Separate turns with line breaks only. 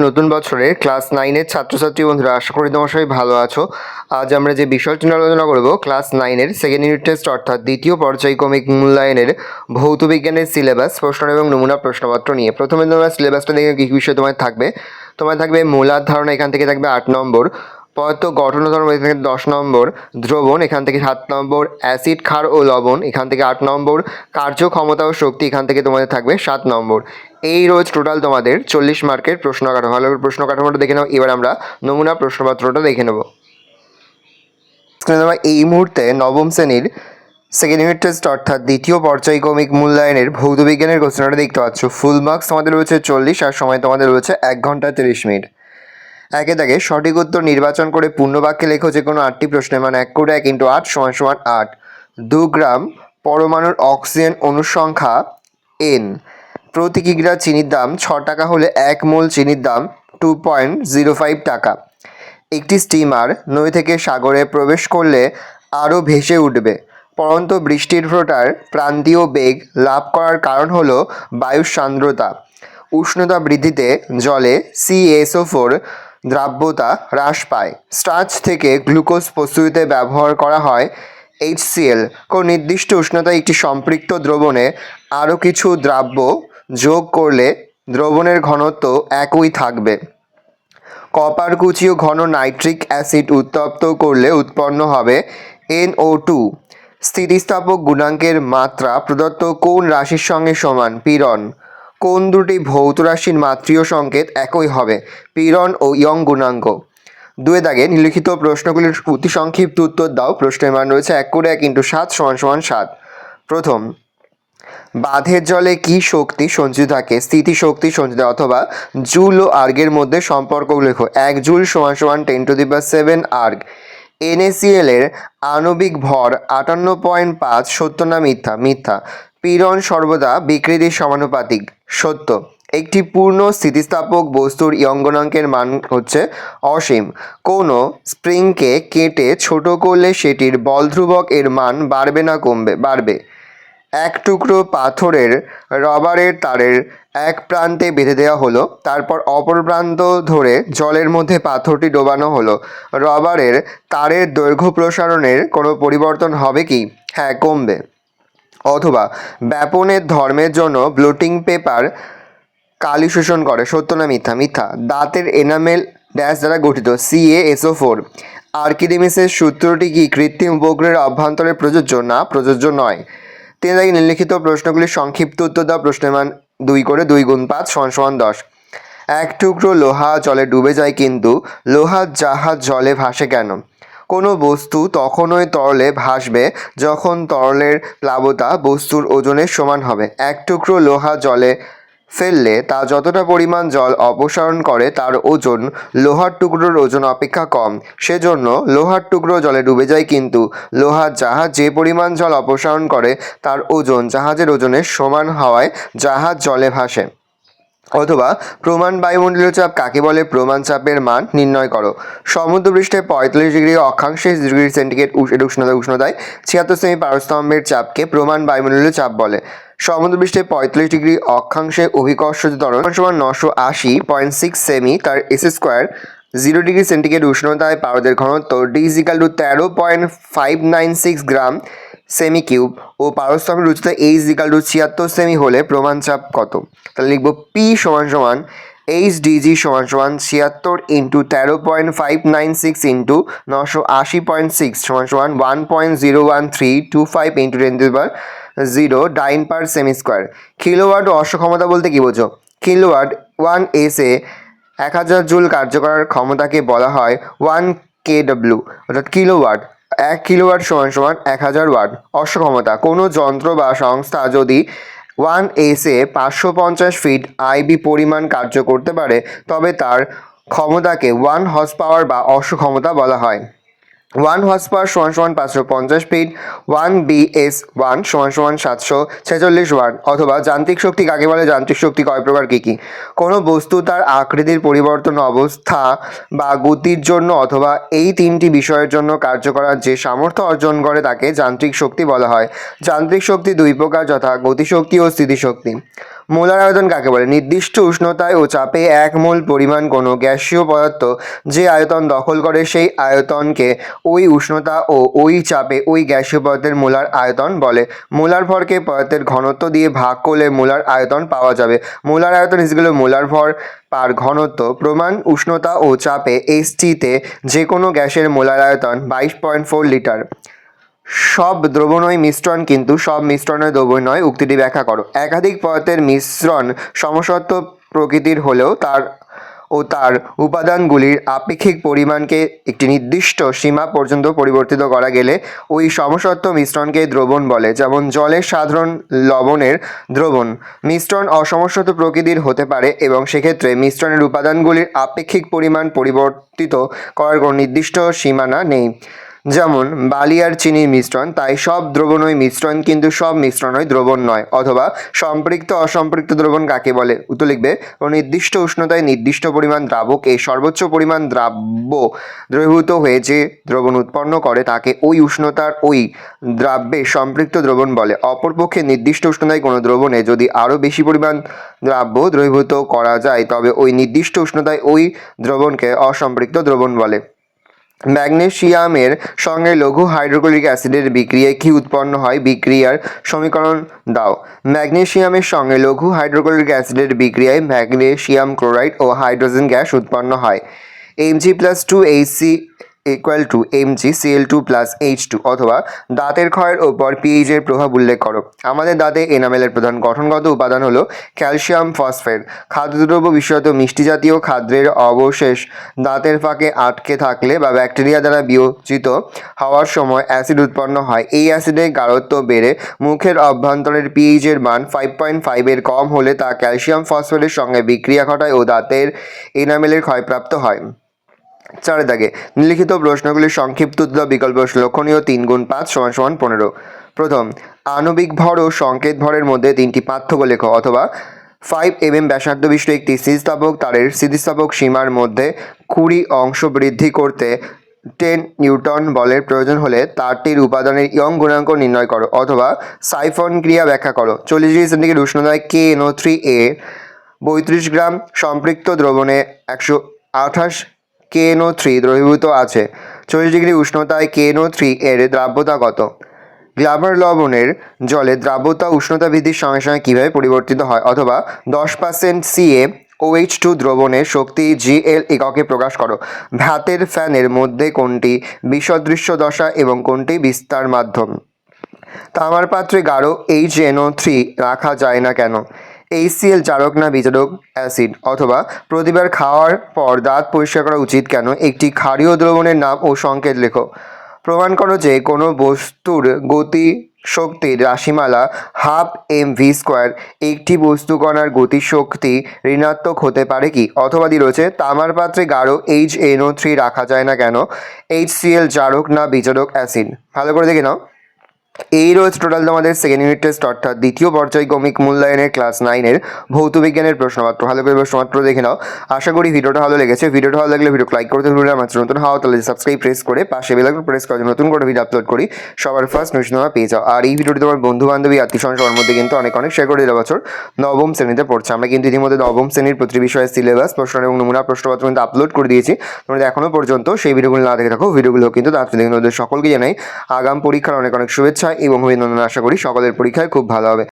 নতুন বছরে ক্লাস 9 এর ছাত্রছাত্রী বন্ধুরা, আশা করি তোমার সবাই ভালো আছো। আজ আমরা যে বিষয়টি নিয়ে আলোচনা করব, ক্লাস 9 এর সেকেন্ড ইউনিট টেস্ট অর্থাৎ দ্বিতীয় পর্যায়ক্রমিক মূল্যায়নের ভৌত বিজ্ঞানের সিলেবাস, প্রশ্ন এবং নমুনা প্রশ্নপত্র নিয়ে। প্রথমে তোমরা সিলেবাসটা দেখে কী বিষয় তোমার থাকবে মূলার ধারণা, এখান থেকে থাকবে 8 নম্বর। পদার্থ গঠন ধর্ম, এখান থেকে 10 নম্বর। দ্রবণ, এখান থেকে 7 নম্বর। অ্যাসিড, ক্ষার ও লবণ, এখান থেকে 8 নম্বর। কার্য, ক্ষমতা ও শক্তি, এখান থেকে তোমাদের থাকবে 7 নম্বর। এই রোজ টোটাল তোমাদের 40 মার্কের প্রশ্ন কাঠামো। ভালো করে প্রশ্ন কাঠামোটা দেখে নাও। এবার আমরা নমুনা প্রশ্নপত্রটা দেখে নেব। এই মুহূর্তে নবম শ্রেণীর সেকেন্ড ইউনিট টেস্ট অর্থাৎ দ্বিতীয় পর্যায়ক্রমিক মূল্যায়নের ভৌত বিজ্ঞানের কোশ্চেনটা দেখতে পাচ্ছ। ফুল মার্কস তোমাদের রয়েছে 40 আর সময় তোমাদের রয়েছে 1 ঘন্টা 30 মিনিট। একে দাগে সঠিক উত্তর নির্বাচন করে পূর্ণ বাক্যে লেখো যে কোনো 8টি প্রশ্নের মান 1 করে 1 × 8 = 8। 2 গ্রাম পরমাণুর অক্সিজেন অনুসংখ্যা n। প্রতি কিগ্রা চিনির দাম 6 টাকা হলে 1 মোল চিনির দাম 2.05 টাকা। একটি স্টিমার নদী থেকে সাগরে প্রবেশ করলে আরও ভেসে উঠবে। পরন্ত বৃষ্টির ফোঁটার প্রান্তীয় বেগ লাভ করার কারণ হলো বায়ুর সান্দ্রতা। উষ্ণতা বৃদ্ধিতে জলে CaSO4 দ্রাব্যতা হ্রাস পায়। স্টার্চ থেকে গ্লুকোজ প্রস্তুতিতে ব্যবহার করা হয় HCl। কোন নির্দিষ্ট উষ্ণতায় একটি সম্পৃক্ত দ্রবণে আরও কিছু দ্রাব্য যোগ করলে দ্রবণের ঘনত্ব একই থাকবে। কপার কুচিও ঘন নাইট্রিক অ্যাসিড উত্তপ্ত করলে উৎপন্ন হবে NO2। স্থিতিস্থাপক গুণাঙ্কের মাত্রা প্রদত্ত কোন রাশির সঙ্গে সমান? পীড়ন। কোন দুটি ভৌত রাশির মাত্রীয় সংকেত একই হবে? পীড়ন ও ইয়ং গুণাঙ্ক। 2 দাগে নিম্নলিখিত প্রশ্নগুলির অতি সংক্ষিপ্ত উত্তর দাও। প্রশ্নের মান রয়েছে 1 করে 1 × 7 = 7। প্রথম, বাঁধের জলে কি শক্তি সঞ্চিত থাকে? স্থিতিশক্তি সঞ্চিত, অথবা জুল ও আর্গের মধ্যে সম্পর্ক লেখো। 1 জুল = 10⁷ আর্গ। NaCl এর আণবিক ভর 58.5। সত্য না মিথ্যা? মিথ্যা। পীড়ন সর্বদা বিকৃতির সমানুপাতিক। সত্য। একটি পূর্ণ স্থিতিস্থাপক বস্তুর ইয়ং গুণাঙ্কের মান হচ্ছে অসীম। কোনো স্প্রিংকে কেটে ছোট করলে সেটির বল ধ্রুবক এর মান বাড়বে না কমবে? বাড়বে। এক টুকরো পাথরের রবারের তারের এক প্রান্তে বেঁধে দেওয়া হলো, তারপর অপর প্রান্ত ধরে জলের মধ্যে পাথরটি ডোবানো হলো। রবারের তারের দৈর্ঘ্য প্রসারণের কোনো পরিবর্তন হবে কি? হ্যাঁ, কমবে। অথবা ব্যাপনের ধর্মের জন্য ব্লটিং পেপার কালি শোষণ করে। সত্য না মিথ্যা? মিথ্যা। দাঁতের এনামেল ড্যাশ দ্বারা গঠিত। CaSO4। আর্কিমিডিসের সূত্রটি কি কৃত্রিম উপগ্রহের অভ্যন্তরে প্রযোজ্য? না, প্রযোজ্য নয়। 3 দাগে নিম্নলিখিত প্রশ্নগুলির সংক্ষিপ্ত উত্তর দাও। প্রশ্নের মান 2 করে 2 × 5 = 10। এক টুকরো লোহা জলে ডুবে যায়, কিন্তু লোহার জাহাজ জলে ভাসে কেন? কোনো বস্তু তখনই তরলে ভাসবে যখন তরলের প্লাবতা বস্তুর ওজনের সমান হবে। এক টুকরো লোহা জলে ফেললে তা যতটা পরিমাণ জল অপসারণ করে তার ওজন লোহার টুকরোর ওজন অপেক্ষা কম। সেজন্য লোহার টুকরো জলে ডুবে যায়, কিন্তু লোহার জাহাজ যে পরিমাণ জল অপসারণ করে তার ওজন জাহাজের ওজনের সমান হওয়ায় জাহাজ জলে ভাসে। অথবা প্রমাণ বায়ুমণ্ডলীয় চাপ কাকে বলে? প্রমাণ চাপের মান নির্ণয় করো। সমুদ্রপৃষ্ঠে 45 ডিগ্রি অক্ষাংশে ডিগ্রি সেন্টিগ্রেড উষ্ণতায় 76 সেমি পারস্তম্ভের চাপকে প্রমাণ বায়ুমণ্ডলীয় চাপ বলে। সমুদ্রপৃষ্ঠে 45 ডিগ্রি অক্ষাংশে অভিকর্ষজ ত্বরণ = 980.6 সেমি, তার S²। 0 ডিগ্রি সেন্টিগ্রেড উষ্ণতায় পারদের ঘনত্ব D = 13.596 গ্রাম সেমি কিউব ও পারস্তম্ভের উচ্চতা H = 76 সেমি হলে প্রমাণ চাপ কত? তাহলে লিখব P = HDG = 76 × 13.596 × 980.6 = 1.01325 × 10⁻⁹ ডাইন/সেমি²। কিলোওয়াট ও অশ্ব ক্ষমতা বলতে কি বোঝো? কিলোওয়াট 1 SA 1000 জুল কার্য করার ক্ষমতাকে বলা হয় 1 kW, অর্থাৎ কিলোওয়াট। 1 kilowatt = 1000 watt. অশ্ব ক্ষমতা, কোনো যন্ত্র বা সংস্থা যদি 1 SA 550 ফিট IB পরিমাণ কার্য করতে পারে তবে তার ক্ষমতাকে 1 হর্স পাওয়ার বা অশ্ব ক্ষমতা বলা হয়। 1 horse power = 550 fit. 1 BS1 = 746 watt. অথবা যান্ত্রিক শক্তি কাকে বলে? যান্ত্রিক শক্তি কয় প্রকার, কি কি? কোনো বস্তু তার আকৃতির পরিবর্তন, অবস্থা বা গতির জন্য অথবা এই 3টি বিষয়ের জন্য কার্য করার যে সামর্থ্য অর্জন করে তাকে যান্ত্রিক শক্তি বলা হয়। যান্ত্রিক শক্তি 2 প্রকার, যথা গতিশক্তি ও স্থিতিশক্তি। মোলার আয়তন কাকে বলে? নির্দিষ্ট উষ্ণতায় ও চাপে 1 মোল পরিমাণ কোনো গ্যাসীয় পদার্থ যে আয়তন দখল করে সেই আয়তনকে ওই উষ্ণতা ও ওই চাপে ওই গ্যাসীয় পদার্থের মোলার আয়তন বলে। মোলার ভরকে পদার্থের ঘনত্ব দিয়ে ভাগ করলে মোলার আয়তন পাওয়া যাবে। মোলার আয়তন ইকুয়াল মোলার ভর পার ঘনত্ব। প্রমাণ: উষ্ণতা ও চাপে HT-তে যে কোনো গ্যাসের মোলার আয়তন 22.4 লিটার। সব দ্রবণই মিশ্রণ, কিন্তু সব মিশ্রণের দ্রবণ নয়। উক্তিটি ব্যাখ্যা করো। একাধিক পদার্থের মিশ্রণ সমসত্ব প্রকৃতির হলেও তার উপাদানগুলির আপেক্ষিক পরিমাণকে একটি নির্দিষ্ট সীমা পর্যন্ত পরিবর্তিত করা গেলে ওই সমসত্ব মিশ্রণকে দ্রবণ বলে। যেমন জলের সাধারণ লবণের দ্রবণ। মিশ্রণ অসমসত্ব প্রকৃতির হতে পারে এবং সেক্ষেত্রে মিশ্রণের উপাদানগুলির আপেক্ষিক পরিমাণ পরিবর্তিত করার কোনো নির্দিষ্ট সীমানা নেই। যেমন বালি আর চিনির মিশ্রণ, তাই সব দ্রবণই মিশ্রণ, কিন্তু সব মিশ্রণই দ্রবণ নয়। অথবা সম্পৃক্ত অসম্পৃক্ত দ্রবণ কাকে বলে? উত্তর লিখবে, কোনো নির্দিষ্ট উষ্ণতায় নির্দিষ্ট পরিমাণ দ্রাবকে সর্বোচ্চ পরিমাণ দ্রাব্য দ্রবীভূত হয়ে যে দ্রবণ উৎপন্ন করে তাকে ওই উষ্ণতার ওই দ্রাব্যে সম্পৃক্ত দ্রবণ বলে। অপরপক্ষে নির্দিষ্ট উষ্ণতায় কোনো দ্রবণে যদি আরও বেশি পরিমাণ দ্রাব্য দ্রবীভূত করা যায় তবে ওই নির্দিষ্ট উষ্ণতায় ওই দ্রবণকে অসম্পৃক্ত দ্রবণ বলে। ম্যাগনেসিয়ামের সঙ্গে লঘু হাইড্রোক্লোরিক অ্যাসিডের বিক্রিয়ায় কি উৎপন্ন হয়? বিক্রিয়ার সমীকরণ দাও। ম্যাগনেসিয়ামের সঙ্গে লঘু হাইড্রোক্লোরিক অ্যাসিডের বিক্রিয়ায় ম্যাগনেসিয়াম ক্লোরাইড ও হাইড্রোজেন গ্যাস উৎপন্ন হয়। Mg+2Hc = MgCl2+H2। অথবা দাঁতের ক্ষয়ের ওপর pH এর প্রভাব উল্লেখ করো। আমাদের দাঁতে এনামেলের প্রধান গঠনগত উপাদান হলো ক্যালসিয়াম ফসফেট। খাদ্যদ্রব্য বিশেষত মিষ্টি জাতীয় খাদ্যের অবশেষ দাঁতের ফাঁকে আটকে থাকলে বা ব্যাকটেরিয়া দ্বারা বিয়োজিত হওয়ার সময় অ্যাসিড উৎপন্ন হয়। এই অ্যাসিডের গাঢ়ত্ব বেড়ে মুখের অভ্যন্তরের pH এর মান 5.5 এর কম হলে তা ক্যালসিয়াম ফসফেটের সঙ্গে বিক্রিয়া ঘটায় ও দাঁতের এনামেলের ক্ষয়প্রাপ্ত হয়। 4 দাগে নিম্নলিখিত প্রশ্নগুলির সংক্ষিপ্ত উত্তর বিকল্প লক্ষণীয়। 3 × 5 = 15। প্রথম, আণবিক ভর ও সংকেত ভরের মধ্যে 3টি পার্থক্য লেখো। অথবা 5 mm ব্যাসার্ধ বিশিষ্ট একটি স্থিতিস্থাপক তারের স্থিতিস্থাপক সীমার মধ্যে 20 অংশ বৃদ্ধি করতে 10 নিউটন বলের প্রয়োজন হলে তারটির উপাদানের ইয়ং গুণাঙ্ক নির্ণয় করো। অথবা সাইফন ক্রিয়া ব্যাখ্যা করো। 40 ডিগ্রি সেন্টিগ্রেড উষ্ণতায় KNO3 32 গ্রাম সম্পৃক্ত দ্রবণে 128 KNO3 দ্রবীভূত আছে। 40 ডিগ্রি উষ্ণতায় KNO3 এর দ্রাব্যতা কত? গ্লামার লবণের জলে দ্রাব্যতা উষ্ণতা বৃদ্ধির সঙ্গে সঙ্গে কীভাবে পরিবর্তিত হয়? অথবা 10% CaOH2 দ্রবণের শক্তি GL এককে প্রকাশ করো। ভাতের ফ্যানের মধ্যে কোনটি বিসদৃশ্য দশা এবং কোনটি বিস্তার মাধ্যম? তামার পাত্রে গাঢ় HNO3 রাখা যায় না কেন? HCl জারক না বিজারক অ্যাসিড? অথবা প্রতিবার খাওয়ার পর দাঁত পরিষ্কার করা উচিত কেন? একটি ক্ষারীয় দ্রবণের নাম ও সংকেত লেখো। প্রমাণ করো যে কোনো বস্তুর গতি শক্তির রাশিমালা ½mv²। একটি বস্তুকণার গতিশক্তি ঋণাত্মক হতে পারে কি? অথবা রয়েছে তামার পাত্রে গাঢ় HNO3 রাখা যায় না কেন? HCl জারক না বিজারক অ্যাসিড? ভালো করে দেখে নাও। এই রয়েছে টোটাল তোমাদের সেকেন্ড ইউনিট টেস্ট অর্থাৎ দ্বিতীয় পর্যায়ক্রমিক মূল্যায়নের ক্লাস 9-এর ভৌত বিজ্ঞানের প্রশ্নপত্র। ভালো করে প্রশ্নপত্র দেখে নাও। আশা করি ভিডিওটা ভালো লেগেছে। ভিডিওটা ভালো লাগলে ভিডিও লাইক করতে ভুলবে না। আমার নতুন হওয়া তাহলে সাবস্ক্রাইব প্রেস করে পাশে বেল আইকন প্রেস করে নতুন করে ভিডিও আপলোড করি সবার ফার্স্ট নোটিফিকেশন পেয়ে যাও। আর এই ভিডিওটি তোমার বন্ধু বান্ধবী আত্মীয় স্বজন সবার মধ্যে কিন্তু অনেক শেয়ার করে দিলে। বছর নবম শ্রেণীতে পড়ছে। আমরা কিন্তু ইতিমধ্যে নবম শ্রেণীর প্রতিটি বিষয়ের সিলেবাস প্রশ্ন এবং নমুনা প্রশ্নপত্র কিন্তু আপলোড করে দিয়েছি। তোমরা এখনো পর্যন্ত সেই ভিডিওগুলো না দেখে থাকো, ভিডিওগুলো কিন্তু তার থেকে সকলকে জানাই আগাম পরীক্ষার অনেক শুভেচ্ছা এবং অভিনন্দন। আশা করি সকলের পরীক্ষায় খুব ভালো হবে।